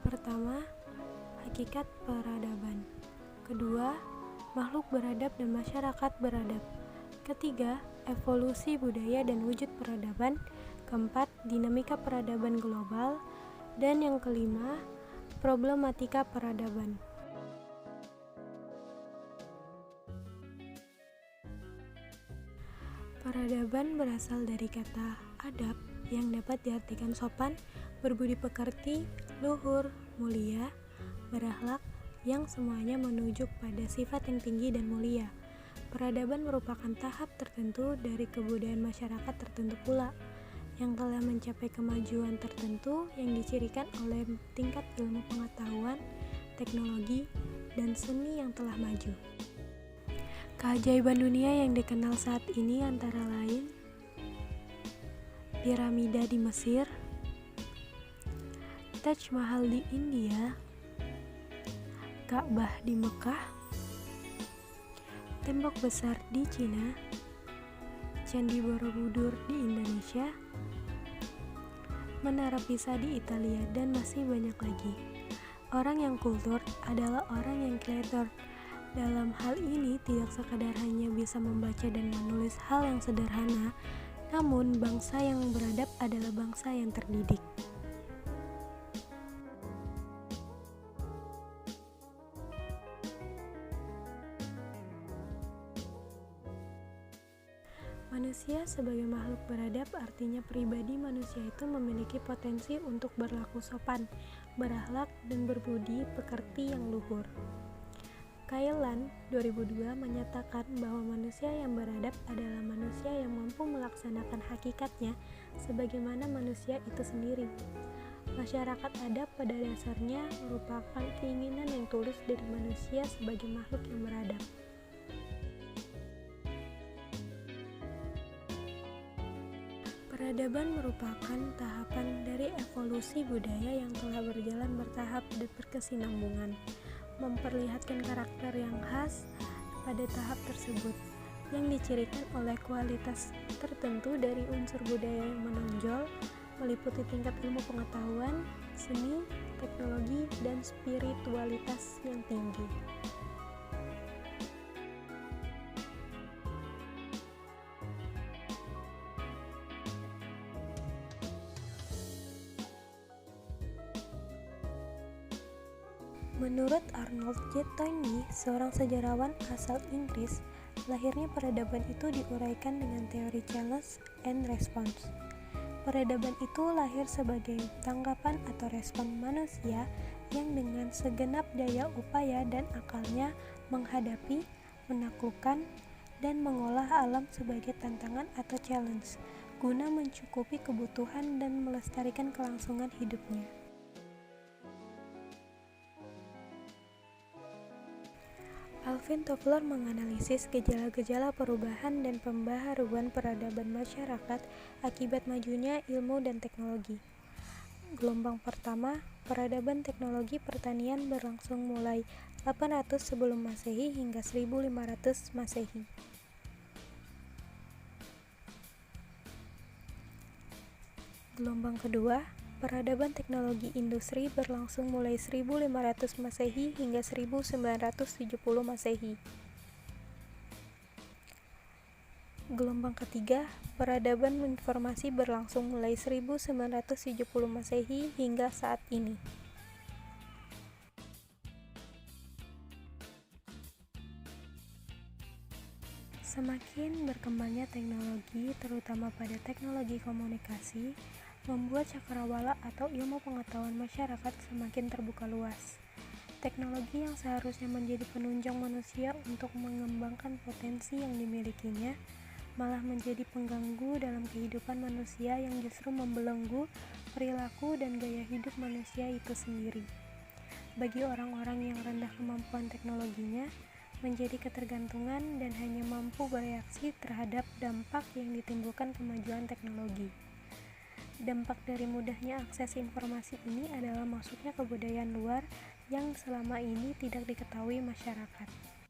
Pertama, hakikat peradaban. Kedua, makhluk beradab dan masyarakat beradab. Ketiga, evolusi budaya dan wujud peradaban. Keempat, dinamika peradaban global. Dan yang kelima, problematika peradaban. Peradaban berasal dari kata adab yang dapat diartikan sopan, berbudi pekerti, luhur, mulia, berakhlak, yang semuanya menuju pada sifat yang tinggi dan mulia. Peradaban merupakan tahap tertentu dari kebudayaan masyarakat tertentu pula, yang telah mencapai kemajuan tertentu yang dicirikan oleh tingkat ilmu pengetahuan, teknologi, dan seni yang telah maju. Keajaiban dunia yang dikenal saat ini antara lain piramida di Mesir, Taj Mahal di India, Ka'bah di Mekah, tembok besar di Cina, Candi Borobudur di Indonesia, Menara Pisa di Italia, dan masih banyak lagi. Orang yang kultur adalah orang yang kreator. Dalam hal ini tidak sekadar hanya bisa membaca dan menulis hal yang sederhana, namun bangsa yang beradab adalah bangsa yang terdidik. Manusia sebagai makhluk beradab artinya pribadi manusia itu memiliki potensi untuk berlaku sopan, berakhlak, dan berbudi pekerti yang luhur. Kailan 2002 menyatakan bahwa manusia yang beradab adalah manusia yang mampu melaksanakan hakikatnya sebagaimana manusia itu sendiri. Masyarakat adab pada dasarnya merupakan keinginan yang tulus dari manusia sebagai makhluk yang beradab. Peradaban merupakan tahapan dari evolusi budaya yang telah berjalan bertahap dan berkesinambungan, memperlihatkan karakter yang khas pada tahap tersebut, yang dicirikan oleh kualitas tertentu dari unsur budaya yang menonjol, meliputi tingkat ilmu pengetahuan, seni, teknologi, dan spiritualitas yang tinggi. Menurut Arnold J. Toynbee, seorang sejarawan asal Inggris, lahirnya peradaban itu diuraikan dengan teori challenge and response. Peradaban itu lahir sebagai tanggapan atau respon manusia yang dengan segenap daya upaya dan akalnya menghadapi, menaklukkan, dan mengolah alam sebagai tantangan atau challenge, guna mencukupi kebutuhan dan melestarikan kelangsungan hidupnya. Alvin Toffler menganalisis gejala-gejala perubahan dan pembaharuan peradaban masyarakat akibat majunya ilmu dan teknologi. Gelombang pertama, peradaban teknologi pertanian berlangsung mulai 800 sebelum Masehi hingga 1500 Masehi. Gelombang kedua, peradaban teknologi industri berlangsung mulai 1500 Masehi hingga 1970 Masehi. Gelombang ketiga, peradaban informasi berlangsung mulai 1970 Masehi hingga saat ini. Semakin berkembangnya teknologi, terutama pada teknologi komunikasi, membuat cakrawala atau ilmu pengetahuan masyarakat semakin terbuka luas. Teknologi yang seharusnya menjadi penunjang manusia untuk mengembangkan potensi yang dimilikinya, malah menjadi pengganggu dalam kehidupan manusia yang justru membelenggu perilaku dan gaya hidup manusia itu sendiri. Bagi orang-orang yang rendah kemampuan teknologinya, menjadi ketergantungan dan hanya mampu bereaksi terhadap dampak yang ditimbulkan kemajuan teknologi. Dampak dari mudahnya akses informasi ini adalah masuknya kebudayaan luar yang selama ini tidak diketahui masyarakat.